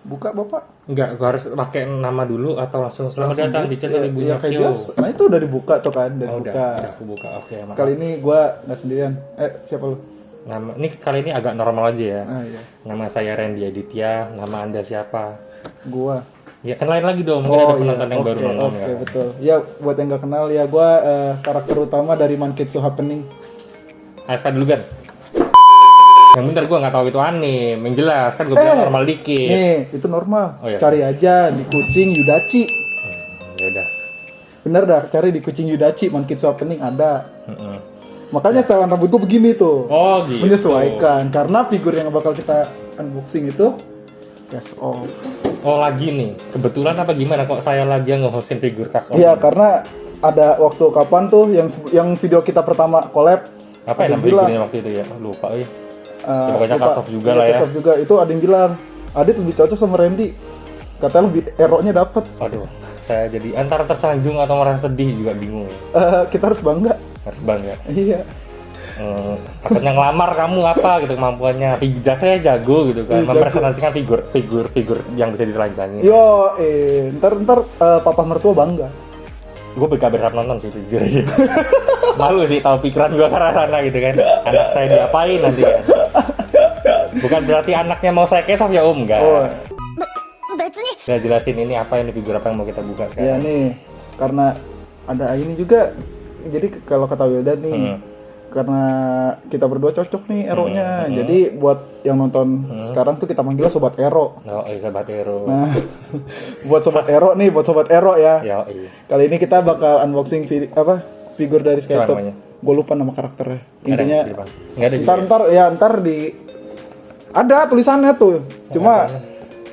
Buka bapak. Enggak, gua harus pakai nama dulu atau langsung selamat datang di channel Ibu Ya kayak Nyakio. biasa. Nah itu udah dibuka tuh kan, udah Oh, dibuka. udah aku buka. Oke, maaf. Kali ini gue nggak sendirian. Siapa lu? Kali ini agak normal aja ya. Iya. Nama saya Randy Aditya, nama Anda siapa? Gua. Ya kenalin lagi dong, mungkin ada penonton yang baru nonton Oke, ya. betul. Ya buat yang nggak kenal ya, gue karakter utama dari Manketsu Happening. AFK dulu kan? Yang bentar gue nggak tahu itu anime, yang jelas kan gue bilang normal dikit. Nih, itu normal. Oh, iya. Cari aja di kucing Yudachi. Ya udah. Bener dah, cari di kucing Yudachi Manketsu Happening ada. Heeh. Makanya setelan rambut gue begini tuh. Oh gitu. Menyesuaikan karena figur yang bakal kita unboxing itu cast off. Oh lagi nih, kebetulan apa gimana kok saya lagi yang nge-hostin figur cast off? Iya, karena ada waktu kapan tuh yang video kita pertama collab. Apa yang namanya figurnya waktu itu ya? Lupa ya. Pokoknya cast off juga lah ya. Cast off juga, itu ada yang bilang Adit lebih cocok sama Randy. Katanya lebih eroknya dapet. Aduh, saya jadi antara tersanjung atau merasa sedih juga bingung. Kita harus bangga. Harus bangga. Iya. Takutnya ngelamar kamu apa gitu kemampuannya. Saya jago gitu kan, mempresentasikan figur yang bisa ditelanjangi. Yo, ntar papa mertua bangga. Gue berharap nonton sih jujur aja. Malu sih tahu pikiran gue ke arah sana gitu kan. Anak saya diapain nanti kan. Bukan berarti anaknya mau saya kesok ya om, enggak. Oh. Ya jelasin ini apa ini figur apa yang mau kita buka Ya sekarang. nih, karena ada ini juga. Jadi kalau kata Wildan nih, karena kita berdua cocok nih eroknya. Jadi buat yang nonton sekarang tuh kita manggilnya Sobat Ero. Oh, Sobat Ero. Nah, buat Sobat Ero nih, buat Sobat Ero ya. Ya, iya. Kali ini kita bakal unboxing figur dari Siapa Skytop. namanya? Gue lupa nama karakternya. Intinya Enggak ada juga. ntar di ada tulisannya tuh. Cuma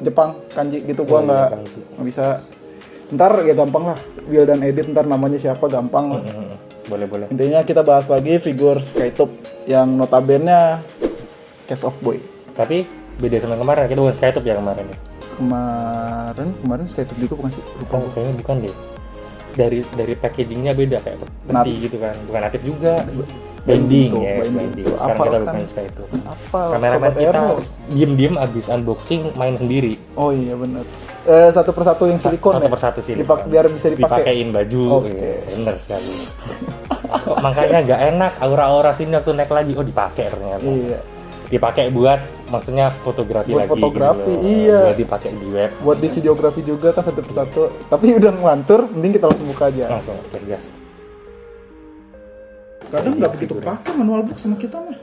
Jepang kanji gitu gua nggak bisa. Ntar ya gampang lah. Will dan edit ntar namanya siapa gampang lah. Boleh. Intinya kita bahas lagi figur Skytop yang notabene Cast of Boy. Tapi beda sama kemarin, kita bukan Skytop ya kemarin ya. Kemarin Skytop juga bukan sih? Lupa. Oh, kayaknya bukan deh. Dari packagingnya beda kayak peti gitu kan, bukan natif juga. Bending ya, bending. Sekarang kita bukan Skytop. Apa? Kameramen Sobat kita Ero. diem abis unboxing main sendiri. Oh iya benar. Satu persatu yang silikon Satu ya? persatu silikon. Biar bisa dipakai. Dipakein baju. Oke. Iya, bener sekali. Kok makanya nggak enak aura-aura sini waktu naik lagi. Oh dipakai ternyata. Iya. Dipakai buat maksudnya fotografi Buat lagi. fotografi, gitu. iya. Buat dipakai di web. Buat di videografi juga kan satu persatu. Tapi udah ngelantur, mending kita langsung buka aja. Langsung oke gas. Kadang nggak begitu pakai manual book sama kita mah.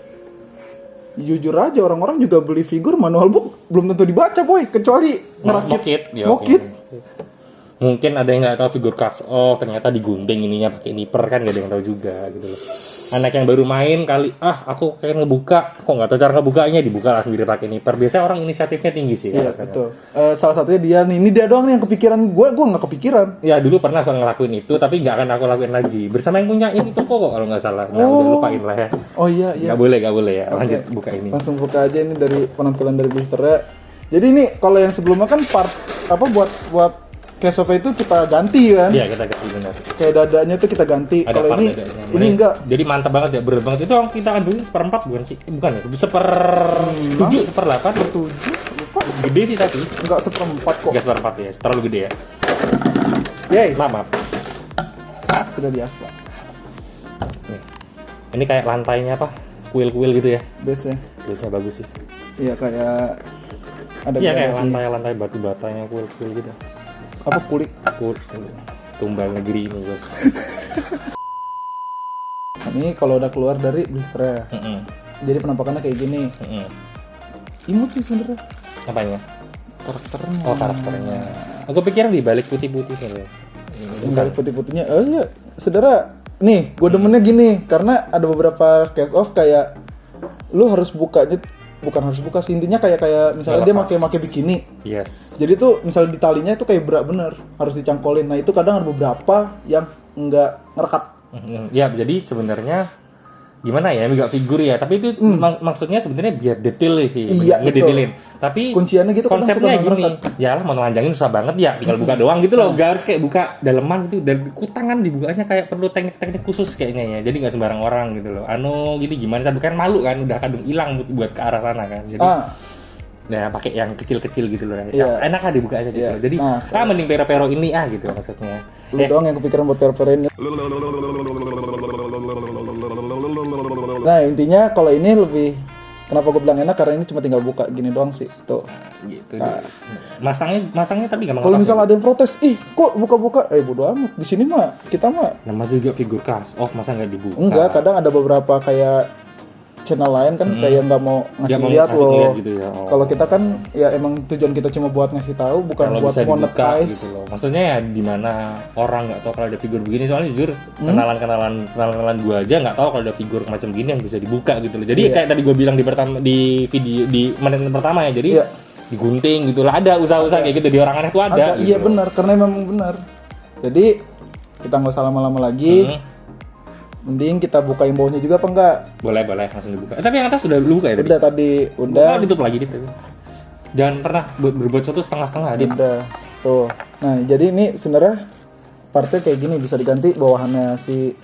Jujur aja orang-orang juga beli figur manual book belum tentu dibaca boy, kecuali ngerakit. Mokit. Mungkin ada yang nggak tahu figur cast off ternyata digunting ininya pakai niper kan nggak ada yang tahu juga gitu loh. Anak yang baru main kali aku kayak ngebuka kok nggak tahu cara ngebukanya dibuka lah sendiri pakai niper. Biasanya orang inisiatifnya tinggi sih. Iya rasanya. betul. Salah satunya dia nih, ini dia doang nih yang kepikiran gue nggak kepikiran. Ya dulu pernah soal ngelakuin itu tapi nggak akan aku lakuin lagi bersama yang punya ini toko kok kalau nggak salah. Nah udah lupain lah ya. Oh iya. Nggak boleh ya. Lanjut buka ini. Langsung buka aja ini dari penampilan dari blisternya. Jadi ini kalau yang sebelumnya kan part buat case of itu kita ganti kan. Iya kita ganti benar. Kayak dadanya tuh kita ganti. Ada Kalau part ini dadanya. ini enggak. Jadi mantap banget ya, berat banget. Itu yang kita ambil 1/4 bukan sih? Bukan ya, 1/7, 1/8. Lupa. Gede sih tapi. Enggak 1/4 kok. Enggak 1/4 ya, terlalu gede ya. Yey. Maaf. Sudah biasa. Nih. Ini kayak lantainya apa? Kuil-kuil gitu ya. Base-nya. Biasanya bagus sih. Iya kayak ada Iya kayak garasi. lantai batu-batanya kuil-kuil gitu. Apa kulit. Tumbal negeri ini, Bos. Ini kalau udah keluar dari blister. Jadi penampakannya kayak gini. Imut sih sebenarnya. Apanya? Karakternya. Oh, karakternya. Aku pikir di balik putih-putihnya loh. Dari putih-putihnya. Oh iya, saudara. Nih, gue demennya gini karena ada beberapa case off kayak lu harus bukanya bukan harus buka sih intinya kayak misalnya dia pakai bikini. Yes. Jadi tuh misalnya di talinya itu kayak berat bener harus dicangkolin. Nah itu kadang ada beberapa yang enggak ngerekat. Ya jadi sebenarnya gimana ya nggak figur ya tapi itu maksudnya sebenarnya biar detail sih Iya, ngedetailin tapi kunciannya gitu kadang konsepnya suka gini ngerekat. ya lah mau nelanjangin susah banget ya tinggal buka doang gitu loh nggak harus kayak buka daleman gitu dan kutangan dibukanya kayak perlu teknik-teknik khusus kayaknya ya jadi nggak sembarang orang gitu loh gini gimana tapi kan malu kan udah kadung hilang buat ke arah sana kan jadi Nah, pakai yang kecil-kecil gitu loh. Iya. Enak kan dibukanya gitu. Iya. Loh. Jadi, Nah, mending pero-pero ini gitu maksudnya. Lu doang yang kepikiran buat per-perin. Nah, intinya kalau ini lebih kenapa gue bilang enak karena ini cuma tinggal buka gini doang sih. Tuh. Gitu. Masangnya tapi gampang. Kalau misalnya ada yang protes, ih kok buka-buka? Bodo amat. Di sini mah kita mah nama juga figur cast off, masa nggak dibuka? enggak. Kadang ada beberapa kayak channel lain kan kayak nggak mau ngasih Nggak mau lihat ngasih loh. lihat gitu ya. Oh. Kalau kita kan ya emang tujuan kita cuma buat ngasih tahu, bukan Kalau buat bisa dibuka monetize. gitu loh. Maksudnya ya di mana orang nggak tahu kalau ada figur begini, soalnya jujur kenalan gua aja nggak tahu kalau ada figur macam gini yang bisa dibuka gitu loh. Jadi Iya. kayak tadi gua bilang di video di menit pertama ya. Jadi Iya. digunting gitu lah, ada usaha-usaha kayak gitu di orang aneh tuh ada. Iya gitu loh. benar, karena memang benar. Jadi kita nggak usah lama-lama lagi. Mending kita bukain bawahnya juga apa enggak? Boleh langsung dibuka. Tapi yang atas sudah lu buka ya tadi? Udah tadi, udah. Buka, ditutup lagi gitu. Jangan pernah berbuat sesuatu setengah-setengah Dit. Udah. Tuh. Nah, jadi ini sebenarnya partnya kayak gini bisa diganti bawahannya si.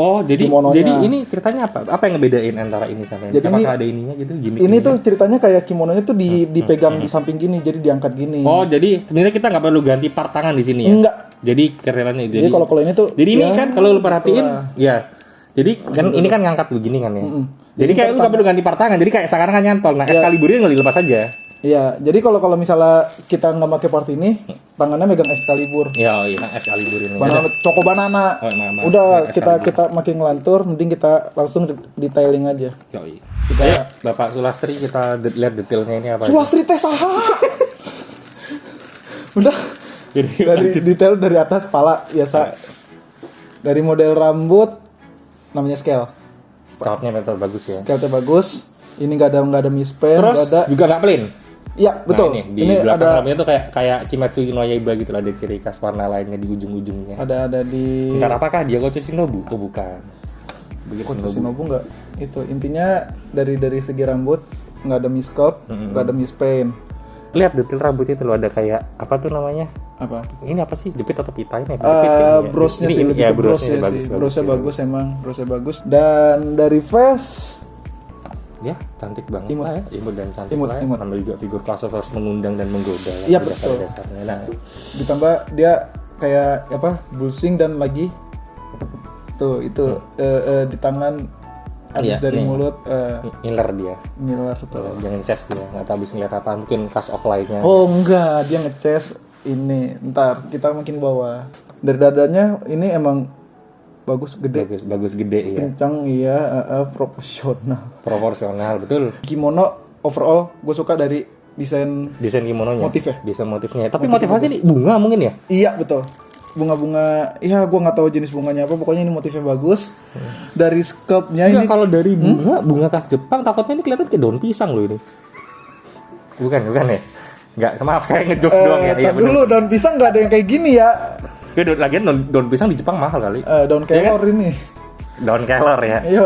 Oh, jadi kimononya. ini ceritanya apa? Apa yang ngebedain antara ini sama ini? Jadi Apakah ini- ada ininya gitu? Gimmick Ini tuh ceritanya kayak kimononya tuh dipegang di samping gini, jadi diangkat gini. Oh, jadi sebenarnya kita nggak perlu ganti part tangan di sini ya? Enggak. Jadi kerelannya Jadi kalau ini tuh jadi ini ya, kan kalau lu perhatiin, gitulah. ya. Jadi kan ini kan ngangkat begini kan ya. Jadi Jadi kayak lu nggak perlu ganti part tangan. Jadi kayak sekarang kan nyantol. Nah, Excaliburnya nggak dilepas aja. Iya, jadi kalau misalnya kita nggak pakai part ini, tangannya megang Excalibur. Ya, iya, Excalibur ini. Banana, Choco Banana. Oh, maaf. Udah Excalibur. kita makin ngelantur, mending kita langsung detailing aja. Yoi. Kita Ayo, Bapak Sulastri kita lihat detailnya ini apa. Sulastri teh saha. Udah Jadi dari detail dari atas kepala biasa. Dari model rambut namanya scale. scoutnya metal bagus ya. Scale bagus. Ini nggak ada mispen, Terus nggak ada. juga nggak plain. Iya, betul. Nah, ini di ini belakang ada rambutnya tuh kayak Kimetsu no Yaiba gitu lah, ada ciri khas warna lainnya di ujung-ujungnya. ada di Entar apakah dia Gocho Shinobu? Oh bukan. Begitu Kok Shinobu. Shinobu nggak itu intinya dari segi rambut nggak ada miskop, nggak ada mispen. Lihat detail rambutnya itu loh, ada kayak apa tuh namanya? Apa? Ini apa sih? Jepit atau pita ini? Jepit ya? Brosnya Ini- sih ini- lebih ya, ke brosnya brosnya sih. Brosnya ya. bagus emang, brosnya bagus. Dan dari face Ya, cantik banget Imut. lah ya. Imut dan cantik Imut, lah ya. imut. Namanya juga figur class of harus mengundang dan menggoda lah. Iya, pada betul. dasarnya. Nah, ditambah dia kayak apa? Bulsing dan lagi tuh itu di tangan habis Iya, dari nih. mulut ngiler dia. ngiler tuh. Jangan chest dia, nggak tahu habis ngeliat apa. Mungkin cast of light-nya. Oh enggak, dia ngeces ini. Ntar kita makin bawah. Dari dadanya ini emang bagus gede, Bagus gede ya. kencang iya, proporsional. Proporsional, betul. Kimono overall gue suka dari desain. Desain kimononya. Motifnya. Desain motifnya. Tapi motivasi nih bunga mungkin ya? Iya betul. Bunga-bunga, iya gue nggak tahu jenis bunganya apa. Pokoknya ini motifnya bagus. Dari sculptnya Enggak, ini kalau dari bunga khas Jepang takutnya ini kelihatan kayak daun pisang loh ini. Bukan ya? Enggak, maaf saya ngejokes doang ya. Iya tar dulu daun pisang nggak ada yang kayak gini ya. Ya, lagian daun pisang di Jepang mahal kali. Daun kelor ini. Daun kelor ya. Iya,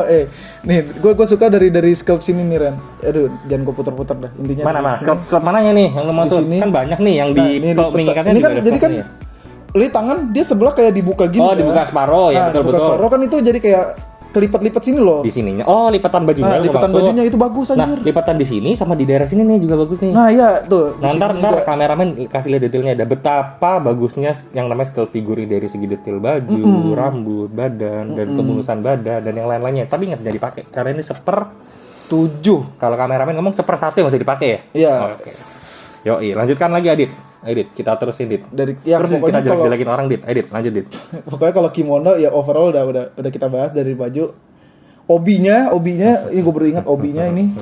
nih, gue suka dari sculpt sini nih Ren. Aduh, jangan gue puter-puter dah. Intinya Mana dari mas? sini. Scout mananya nih yang lu maksud? sini. Kan banyak nih yang Nah, di ini diputar. pengikatnya Ini juga kan ada jadi kan scoutnya. li tangan dia sebelah kayak dibuka gini. Oh, kan? dibuka separuh ya, Nah, betul. dibuka separuh kan itu jadi kayak kelipat-lipat sini loh. Di sininya. Oh, lipatan bajunya Nah, lu lipatan maksud. bajunya itu bagus Nah, anjir. lipatan di sini sama di daerah sini nih juga bagus nih. Nah, iya tuh. di Nah, sini ntar juga. kameramen kasih lihat detailnya, ada betapa bagusnya yang namanya skill figure dari segi detail baju, rambut, badan, dan kemulusan badan dan yang lain-lainnya. Tapi nggak bisa dipakai karena ini 1/7. Kalau kameramen ngomong 1/1 masih dipakai ya? Iya. Oke. Yoi, lanjutkan lagi Adit. Adit, kita terusin Dit. Dari ya Terus kita pokoknya kalau jelek-jelekin orang Dit. Adit, lanjut Dit. pokoknya kalau kimono ya overall udah kita bahas dari baju. Obinya, ini gue baru ingat obinya ini.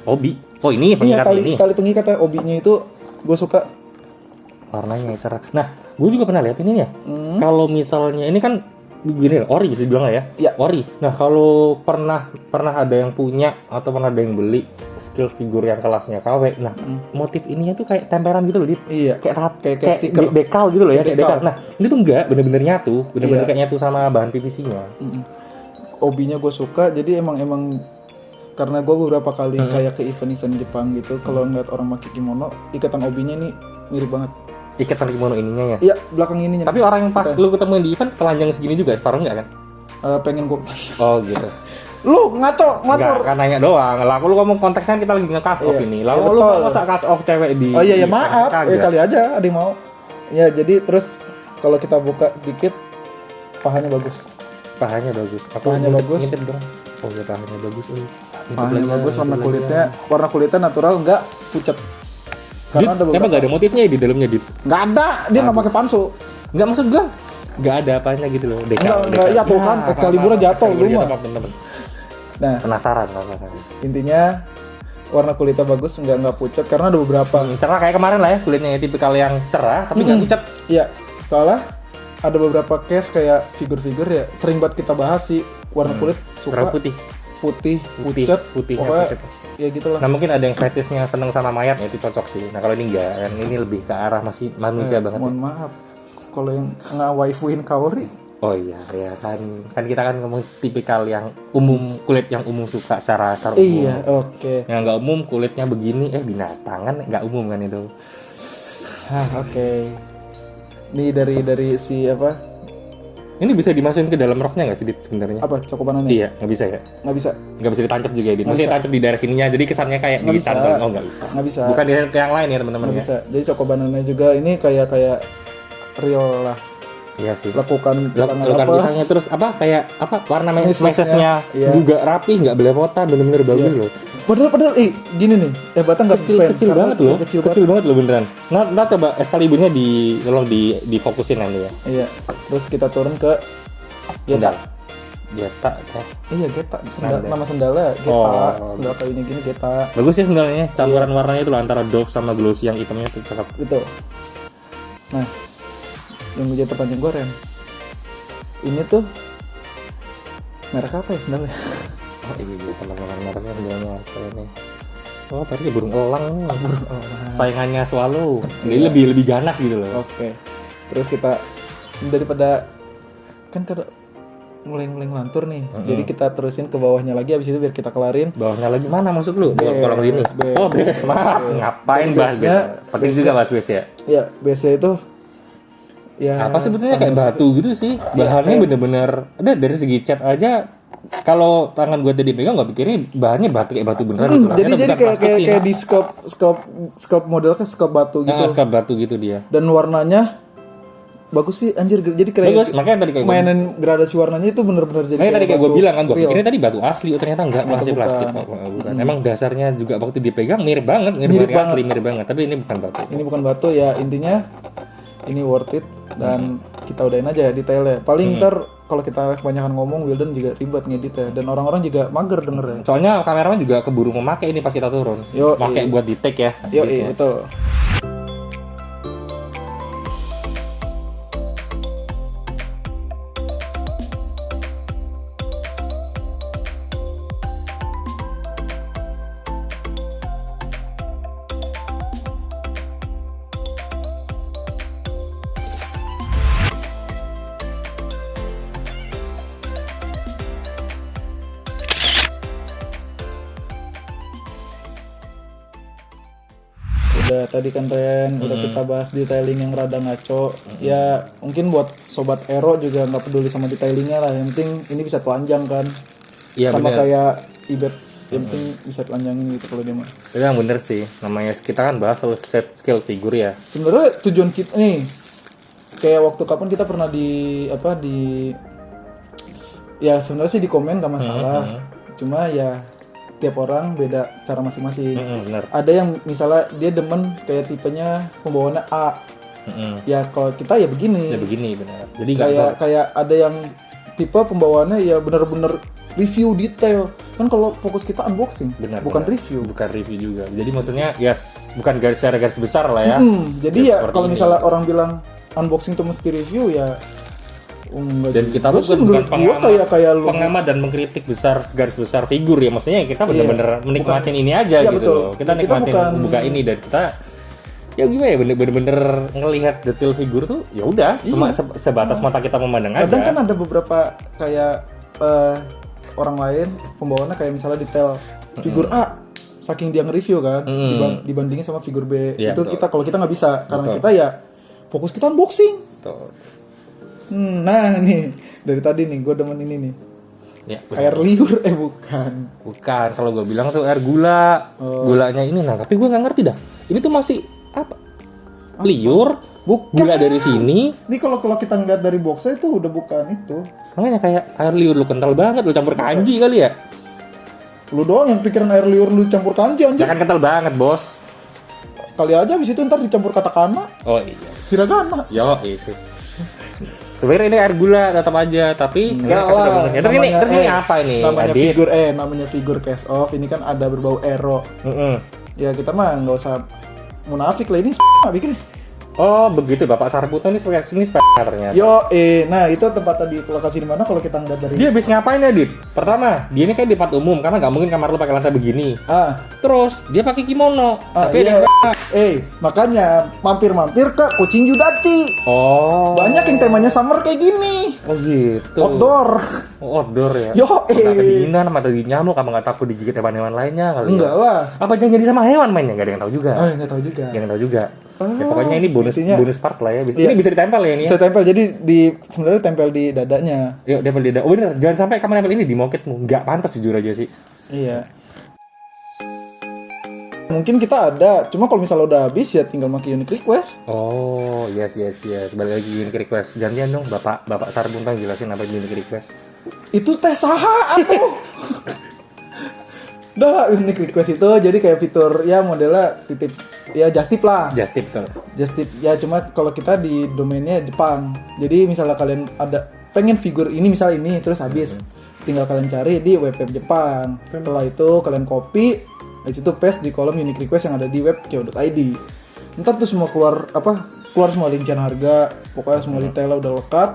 Obi. Oh, ini Iya, pengikat ini. tali pengikatnya obinya itu gue suka. Warnanya cerah. Nah, gue juga pernah lihat ini ya. Hmm. Kalau misalnya ini kan gini, ori bisa dibilang lah ya. Iya. Ori. Nah, kalau pernah ada yang punya atau pernah ada yang beli skill figur yang kelasnya KW. Nah, motif ininya tuh kayak tempelan gitu loh, Dit. Iya. Kayak stiker. Dekal gitu loh ya, kayak Dekal. dekal. Nah, ini tuh enggak bener-bener nyatu, bener-bener Iya. kayak nyatu sama bahan PVC-nya. Obinya gue suka, jadi emang karena gue beberapa kali kayak ke event-event Jepang gitu, kalau ngeliat orang pakai kimono, ikatan obinya ini mirip banget. Ikatan kimono ininya ya. Iya, belakang ininya. Tapi orang yang pas lu ketemu di event telanjang segini juga, separuh enggak kan? pengen gue Oh, gitu. Lu ngaco Enggak, ngatur. kan nanya doang. Lah lu ngomong konteksnya kita lagi nge-cast off Iya. ini. Iya, Lalu lu betul. masa cast off cewek di Oh iya ya di- maaf, kagak. kali aja ada yang mau. Ya jadi terus kalau kita buka dikit pahanya bagus. Pahanya bagus. Pahanya bagus. Ngintip dong. Oh ya pahanya bagus. Pahanya bagus, warna kulitnya natural, enggak pucat. Karena ada Emang beberapa. gak ada motifnya ya di dalamnya, Dit? Nggak ada, dia nggak pakai pansu. Enggak maksud gua. Enggak ada apanya gitu loh. Enggak, ya tuh kan, Excaliburnya jatuh, lu mah. Teman-teman. Nah, Penasaran. intinya warna kulitnya bagus, nggak pucat karena ada beberapa. Cerah kayak kemarin lah ya, kulitnya tipikal yang cerah tapi nggak pucat. Iya, soalnya ada beberapa case kayak figur-figur ya sering banget kita bahas sih warna kulit Warna suka putih. pucat, putih, pokoknya pucat. ya gitulah. Nah mungkin ada yang fetishnya seneng sama mayat ya itu cocok sih. Nah kalau ini enggak, yang ini lebih ke arah masih manusia banget. Mohon maaf, kalau yang nge-waifuin Kaori, Oh iya, ya kan kita kan ngomong tipikal yang umum, kulit yang umum suka secara umum. iya, oke. Yang nggak umum kulitnya begini, binatang kan nggak umum kan itu. Oke. Ini dari si apa? Ini bisa dimasukin ke dalam roknya nggak sih Dit sebenarnya? Apa cokobanannya? Iya, nggak bisa ya? Nggak bisa. Nggak bisa ditancap juga ya Dit? Nggak Maksudnya bisa. tancap di daerah sininya, jadi kesannya kayak Nggak bisa. ditantang. Oh nggak bisa. Nggak bisa. Bukan di yang lain ya teman-teman Nggak ya? bisa. Jadi cokobanannya juga ini kayak real lah. Iya sih. Lakukan pisangan Lakukan apa? pisangnya terus apa warna Mesesnya, mesesnya iya. juga rapi, nggak belepotan, bener-bener bagus Iya. loh. Padahal gini nih, Batang nggak Kecil banget loh, kecil kecil banget loh beneran. Nah coba Excaliburnya tolong difokusin nanti ya. Iya. Terus kita turun ke Sendal. Geta. Geta ya. Iya Geta. Sendal. Nama sendalnya Geta. Oh. Sendal kayunya gini Geta. Bagus ya sendalnya, campuran Iya. warnanya itu loh, antara Dove sama glossy yang hitamnya tuh cakep. Gitu. Nah, yang menjadi pertanyaan gue Ren, ini tuh merek apa ya sendalnya? Oh iya, teman-teman mereknya sendalnya kayak ini. Oh, tadi burung elang nih. Saingannya swallow. Jadi lebih ganas gitu loh. Oke. Terus kita daripada kan mulai ngelantur nih. Jadi kita terusin ke bawahnya lagi habis itu biar kita kelarin. Bawahnya lagi mana maksud lu? Base, Kalau sini. base. Oh, base. Maaf. Base. Ngapain Jadi bahas base-nya- base? Penting juga bahas base ya. Ya, biasanya itu ya Apa sih sebetulnya kayak batu gitu sih? Bahannya kayak- bener-bener ada dari segi cat aja. Kalau tangan gue tadi pegang nggak pikirnya bahannya batu kayak batu beneran gitu lah. jadi Ternyata bukan kayak plastik sih, kayak nah. di scope model kan scope batu gitu. Skap batu gitu dia. Dan warnanya bagus sih anjir, jadi kayak Bagus, makanya tadi kayak gue mainin gradasi warnanya itu bener-bener jadi Makanya tadi kayak gue batu bilang kan, gue real. pikirnya tadi batu asli, oh ternyata enggak, plastik. Bukan. Emang dasarnya juga waktu dipegang mirip banget, Mirip banget, asli, banget. mirip banget. Tapi ini bukan batu. Ini bukan batu ya, intinya ini worth it dan kita udahin aja detailnya. Paling ntar kalau kita kebanyakan ngomong Wildan juga ribet ngeditnya dan orang-orang juga mager denger ya. Soalnya kameramen juga keburu memakai ini pas kita turun. Yo, Pakai buat di take ya. Yo, Gitu. betul. Udah tadi kan Ren, udah kita bahas detailing yang rada ngaco. Ya mungkin buat sobat Ero juga nggak peduli sama detailingnya lah. Yang penting ini bisa telanjang kan. Iya, Sama bener. kayak Ibet, yang penting bisa telanjangin gitu kalau dia mah. Itu yang bener sih. Namanya kita kan bahas soal set skill figur ya. Sebenarnya tujuan kita nih kayak waktu kapan kita pernah di ya sebenarnya sih di komen gak masalah. Cuma ya tiap orang beda cara masing-masing. Bener. Ada yang misalnya dia demen kayak tipenya pembawaannya A. Ya kalau kita ya begini. Ya begini bener. Jadi nggak Kayak ada yang tipe pembawaannya ya bener-bener review detail. Kan kalau fokus kita unboxing, bener, bukan bener. review. Bukan review juga. Jadi maksudnya bukan secara garis besar lah ya. Jadi Ya, ya seperti kalau ini. misalnya orang bilang unboxing tuh mesti review ya enggak Dan juga kita tuh sih, menurut gua kayak lu pengamat dan mengkritik garis besar figur ya, maksudnya kita bener-bener menikmatin ini aja Iya, gitu betul. loh. Kita Kita nikmatin bukan- buka ini dan kita ya gimana ya bener-bener ngelihat detail figur tuh ya udah cuma sebatas mata kita memandang aja. kadang kan ada beberapa kayak orang lain pembawaannya kayak misalnya detail figur A saking dia nge-review kan dibandingin sama figur B. Iya, Itu betul. kita kalau kita nggak bisa karena Betul. kita ya fokus kita unboxing. Tuh. Nah nih dari tadi nih gue demen ini nih Ya, Air liur bukan. bukan. Kalau gue bilang tuh air gula. Gulanya ini nah, tapi gue nggak ngerti dah. Ini tuh masih apa? Liur, Bukan. gula dari sini. Ini kalau kita ngeliat dari boxnya itu udah bukan itu. Makanya kayak air liur lu kental banget, lu campur kanji kali ya. Lu doang yang pikiran air liur lu campur kanji Ya anjir. kan kental banget, Bos. Kali aja abis itu ntar dicampur katakana, Oh iya. hiragana. Yo, isi. Sebenarnya ini air gula tetap aja, tapi Enggak kasih lah. udah bener. Terus ini apa ini? Namanya Adit? namanya figur case off. Ini kan ada berbau ero. Mm-mm. Ya kita mah nggak usah munafik lah, ini bikin. Oh begitu, Bapak Sarputo ini sini ternyata. Yo, nah itu tempatnya di lokasi di mana kalau kita ngeliat dari. Dia habis ngapain ya, Dit? Pertama, dia ini kayak di tempat umum karena nggak mungkin kamar lu pakai lantai begini. Terus dia pakai kimono, tapi iya. ada Makanya mampir-mampir ke Kucing Judachi. Oh. Banyak yang temanya summer kayak gini. Oh gitu. Outdoor. Oh, outdoor ya. Yo, Nggak kedinginan sama lagi nyamuk, kamu nggak takut digigit hewan-hewan lainnya kali? Enggak lah. Apa jangan jadi sama hewan mainnya? Nggak ada yang tahu juga. Nggak tahu juga. Yang tahu juga. Ya, pokoknya ini bonus intinya- bonus parts lah ya. Iya. Ini bisa ditempel ya ini. Ya? Bisa tempel, jadi sebenarnya tempel di dadanya. Yuk, tempel di dada. Oh bener, jangan sampai kamu nempel ini di moketmu. Nggak pantas jujur aja sih. Iya. Mungkin kita ada, cuma kalau misalnya udah habis ya tinggal pakai unique request. Oh, yes. Balik lagi unique request. Gantian dong, Bapak Sarpuntang jelasin apa unique request. Itu teh saha atuh. Udah lah, unique request itu jadi kayak fitur ya modelnya titip ya just tip lah. Just tip tuh. Just tip ya, cuma kalau kita di domainnya Jepang. Jadi misalnya kalian ada pengen figur ini misalnya ini terus habis, tinggal kalian cari di web Jepang. Setelah itu kalian copy, habis itu paste di kolom unique request yang ada di web kyo.id. Ntar tuh semua keluar semua rincian harga, pokoknya semua detailnya udah lengkap.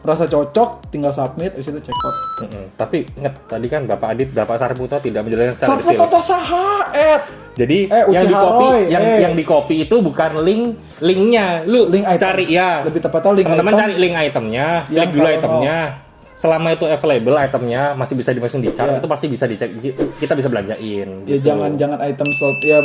Merasa cocok, tinggal submit, habis itu check out. Tapi ingat tadi kan Bapak Sarputo tidak menjelaskan secara Submit detail. atau saha, Jadi yang Uchiha di copy, Roy, yang di copy itu bukan linknya, lu Link item. cari ya. Lebih tepatnya link Teman-teman item. cari link itemnya, Yang klik dulu kalau itemnya. Selama itu available itemnya masih bisa dimasukin di chart, Iya. itu pasti bisa dicek, kita bisa belanjain. Ya gitu. jangan item slot ya,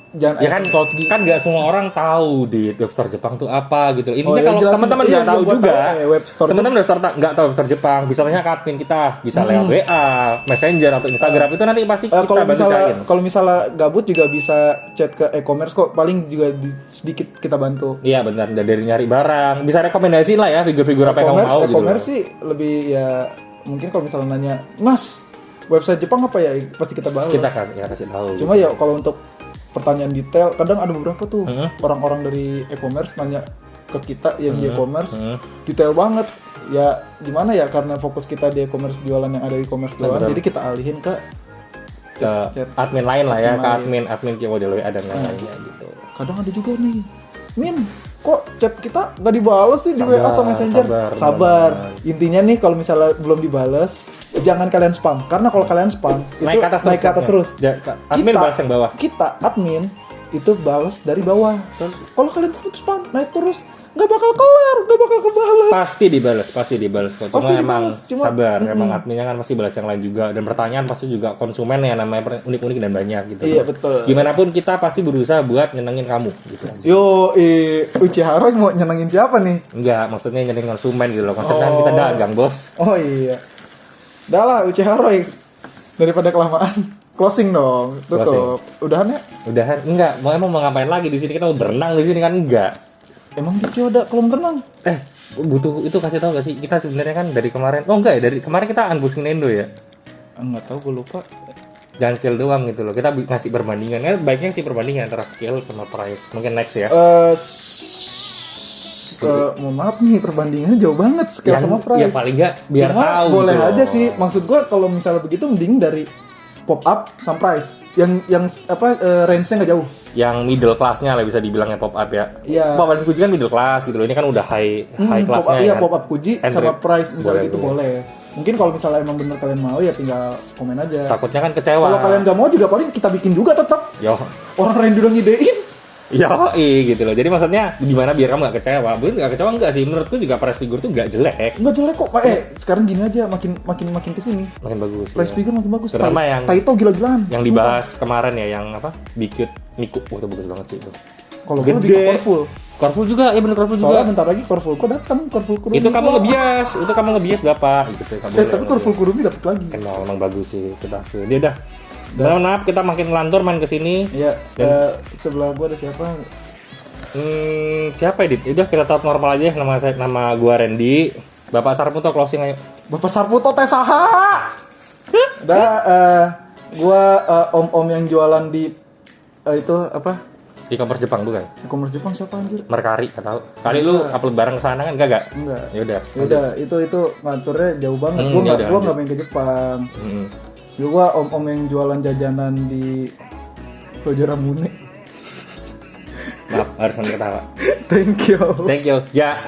jangan Ya kan, item slot kan nggak semua orang tahu di web store Jepang tuh apa gitu. Intinya Oh, ya, kalau jelasin. teman-teman Iya, nggak iya, tahu gua juga, tahu, web store teman-teman nggak tahu web store Jepang, bisa tanya ke admin kita, bisa lewat WA, Messenger atau Instagram itu nanti pasti kita bacain. kalau misalnya gabut juga bisa chat ke e-commerce kok, paling juga sedikit kita bantu. Iya benar, dari nyari barang, bisa rekomendasi lah ya figur-figur apa yang kamu mau gitu. E-commerce sih lebih ya, mungkin kalau misalnya nanya, Mas, website Jepang apa ya? Pasti kita bahas. Kita kasih tahu. Cuma ya kalau untuk pertanyaan detail, kadang ada beberapa tuh Hmm. orang-orang dari e-commerce nanya ke kita yang di e-commerce detail banget. Ya gimana ya, karena fokus kita di e-commerce, jualan yang ada di e-commerce doang, jadi kita alihin ke ke admin lain lah ya, ke Admin admin model WA dan lain-lainnya gitu. kadang ada juga nih, Min, kok chat kita nggak dibales sih di Sabar, WA atau Messenger? sabar. Intinya nih kalau misalnya belum dibales, jangan kalian spam, karena kalau kalian spam Naik itu ke atas terus. terus. Admin balas yang bawah. Kita admin itu balas dari bawah. Kalau kalian tutup spam, naik terus, nggak bakal kelar, nggak bakal kebalas. Pasti dibalas kok. Cuma Pasti emang dibalas, cuma- sabar, emang adminnya kan pasti balas yang lain juga, dan pertanyaan pasti juga konsumen yang namanya unik-unik dan banyak gitu. Iya, betul. Gimana pun kita pasti berusaha buat nyenengin kamu gitu. Yo, Uchiha Roy mau nyenengin siapa nih? Enggak, maksudnya nyenengin konsumen gitu loh. Konsepnya kan kita dagang, Bos. Oh iya. Udah lah, Uchiha Roy. Daripada kelamaan, closing dong. Tutup. Udahan ya? Udahan enggak, emang mau ngapain lagi di sini? Kita mau berenang di sini kan enggak. Emang di Kyo ada kolam renang? Butuh itu, kasih tahu gak sih? Kita sebenarnya kan dari kemarin, dari kemarin kita unboxing Nendo ya. Enggak tahu, gue lupa. Jangan skill doang gitu loh. Kita ngasih perbandingan. Baiknya sih perbandingan antara skill sama price. Mungkin next ya. Mohon maaf nih, perbandingannya jauh banget skill sama price. Ya paling enggak biar Cuma tahu boleh gitu aja loh. sih. Maksud gue kalau misalnya begitu mending dari pop up sama price. Yang range-nya nggak jauh. Yang middle class-nya lah bisa dibilangnya pop up ya. Iya. Pop up Fuji kan middle class gitu loh. Ini kan udah high Pop up, class-nya iya, kan. pop up Fuji Android. sama price misalnya gitu Boleh. boleh. Mungkin kalau misalnya emang bener kalian mau ya tinggal komen aja. Takutnya kan kecewa. Kalau kalian nggak mau juga paling kita bikin juga tetap. Yo. Orang lain udah ngidein. Gitu loh. Jadi maksudnya gimana biar kamu gak kecewa? Bener gak kecewa enggak sih? Menurutku juga price figure tuh gak jelek. Nggak jelek kok. Sekarang gini aja, makin kesini. Makin bagus. Price ya. figure makin bagus. Terutama yang- Taito gila-gilaan. Yang dibahas kemarin ya, yang apa? Bicute Miku. Wah, itu bagus banget sih itu. Kalau gue lebih Gede. ke powerful. Korful juga, ya bener Korful Soalnya juga. bentar lagi Korfulku datang, Korful Kurumi. Itu kamu ngebias Bapak gitu. Tapi Korful Kurumi dapat lagi. Emang bagus sih kita. Dia udah. Maaf kita makin ngelantur main ke sini. Iya, sebelah gua ada siapa? Siapa ya, Dit? Udah kita tahap normal aja. Nama gua Randy. Bapak Sarputo closing ayo. Bapak Sarputo teh saha? Gua om-om yang jualan di itu apa? E-commerce Jepang bukan? E-commerce Jepang siapa anjir? Mercari, enggak tahu. Kali lu upload bareng ke sana kan enggak? Enggak. Ya udah. Udah, itu ngaturnya jauh banget. Yaudah, Gua enggak main ke Jepang. Gua om-om yang jualan jajanan di Sojo Ramune. Maaf, harus ketawa. Thank you. Thank you. Ja.